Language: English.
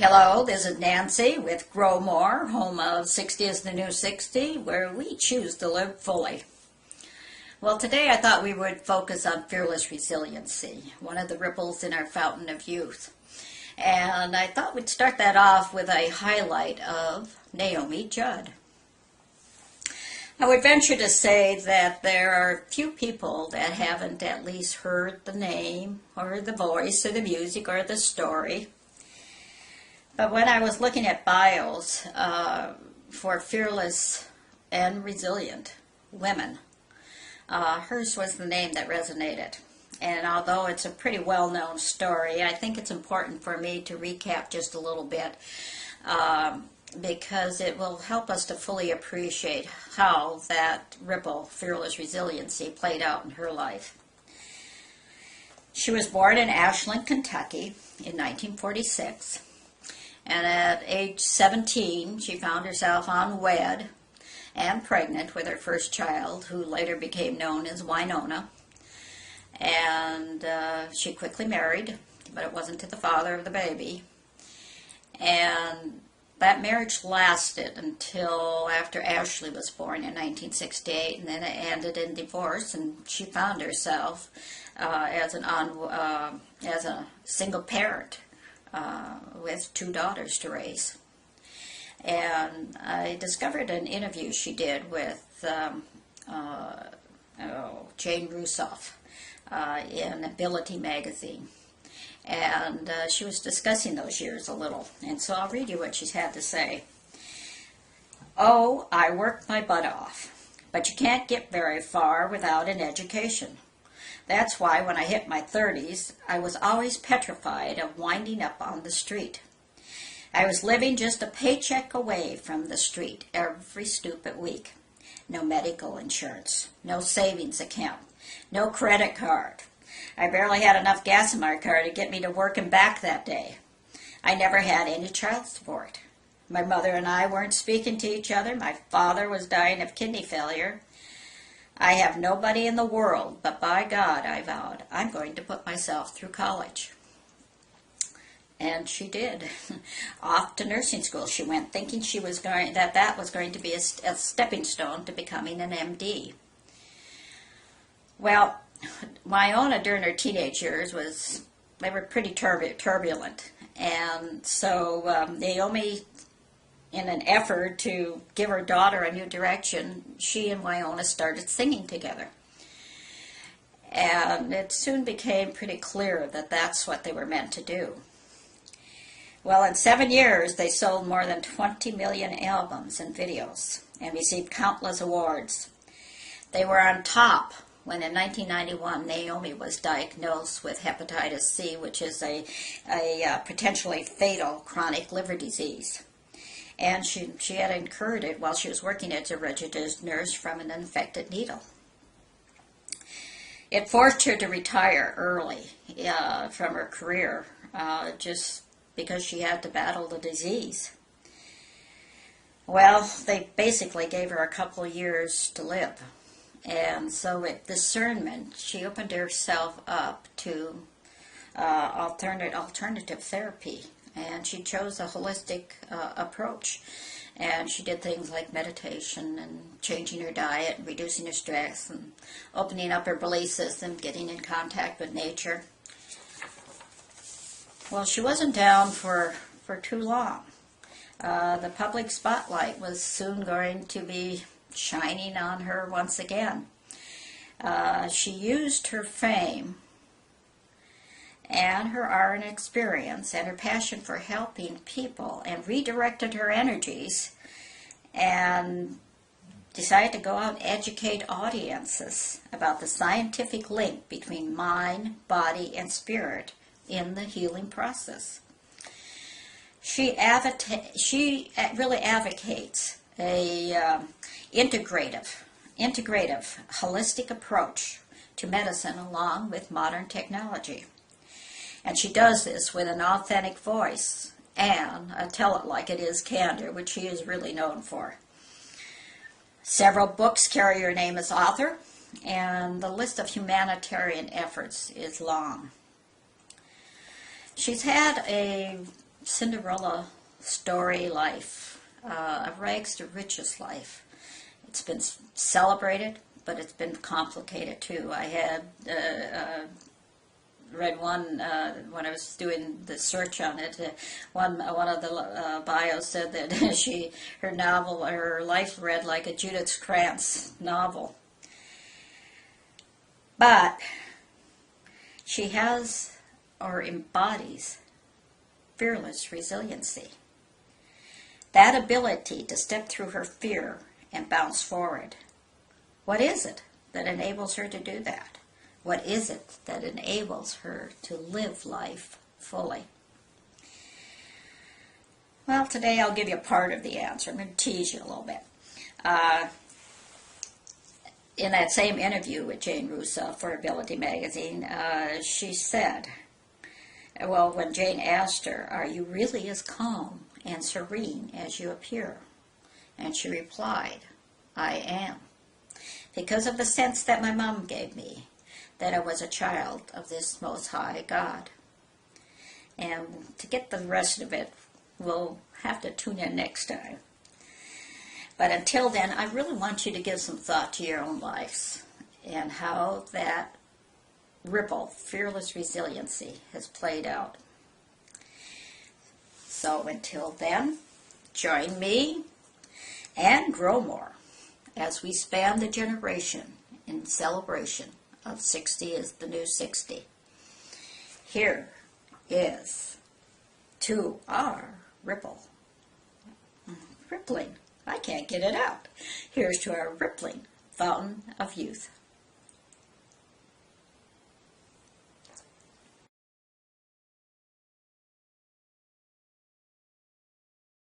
Hello, this is Nancy with Grow More, home of 60 is the New 60, where we choose to live fully. Well, today I thought we would focus on fearless resiliency, one of the ripples in our fountain of youth. And I thought we'd start that off with a highlight of Naomi Judd. I would venture to say that there are few people that haven't at least heard the name or the voice or the music or the story. But when I was looking at bios for fearless and resilient women, hers was the name that resonated. And although it's a pretty well-known story, I think it's important for me to recap just a little bit because it will help us to fully appreciate how that ripple, fearless resiliency, played out in her life. She was born in Ashland, Kentucky in 1946. And at age 17, she found herself unwed and pregnant with her first child, who later became known as Winona. And she quickly married, but it wasn't to the father of the baby. And that marriage lasted until after Ashley was born in 1968, and then it ended in divorce, and she found herself as a single parent. With two daughters to raise. And I discovered an interview she did with Jane Russoff in Ability magazine. And she was discussing those years a little. And so I'll read you what she's had to say. "Oh, I worked my butt off, but you can't get very far without an education. That's why when I hit my 30s, I was always petrified of winding up on the street. I was living just a paycheck away from the street every stupid week. No medical insurance, no savings account, no credit card. I barely had enough gas in my car to get me to work and back that day. I never had any child support. My mother and I weren't speaking to each other. My father was dying of kidney failure. I have nobody in the world, but by God, I vowed, I'm going to put myself through college." And she did. Off to nursing school she went, thinking that was going to be a stepping stone to becoming an MD. Well, Winona during her teenage years they were pretty turbulent. And so Naomi, in an effort to give her daughter a new direction, she and Winona started singing together. And it soon became pretty clear that that's what they were meant to do. Well, in 7 years, they sold more than 20 million albums and videos and received countless awards. They were on top when in 1991 Naomi was diagnosed with hepatitis C, which is a potentially fatal chronic liver disease. And she had incurred it while she was working as a registered nurse from an infected needle. It forced her to retire early from her career just because she had to battle the disease. Well, they basically gave her a couple of years to live. And so with discernment, she opened herself up to alternative therapy. And she chose a holistic approach. And she did things like meditation and changing her diet and reducing her stress and opening up her belief system, getting in contact with nature. Well, she wasn't down for too long. The public spotlight was soon going to be shining on her once again. She used her fame and her RN experience and her passion for helping people and redirected her energies and decided to go out and educate audiences about the scientific link between mind, body, and spirit in the healing process. She really advocates a integrative, holistic approach to medicine along with modern technology. And she does this with an authentic voice and a tell-it-like-it-is candor, which she is really known for. Several books carry her name as author, and the list of humanitarian efforts is long. She's had a Cinderella story life, a rags to riches life. It's been celebrated, but it's been complicated too. I had read one when I was doing the search on it. One of the bios said that her life read like a Judith Krantz novel. But she has or embodies fearless resiliency. That ability to step through her fear and bounce forward. What is it that enables her to do that? What is it that enables her to live life fully? Well, today I'll give you part of the answer. I'm going to tease you a little bit. In that same interview with Jane Russo for Ability Magazine, she said, well, when Jane asked her, "Are you really as calm and serene as you appear?" And she replied, "I am. Because of the sense that my mom gave me, that I was a child of this Most High God." And to get the rest of it, we'll have to tune in next time. But until then, I really want you to give some thought to your own lives and how that ripple, fearless resiliency, has played out. So until then, join me and grow more as we span the generation in celebration of 60 is the new 60. Here is to our ripple. Rippling. I can't get it out. Here's to our rippling fountain of youth.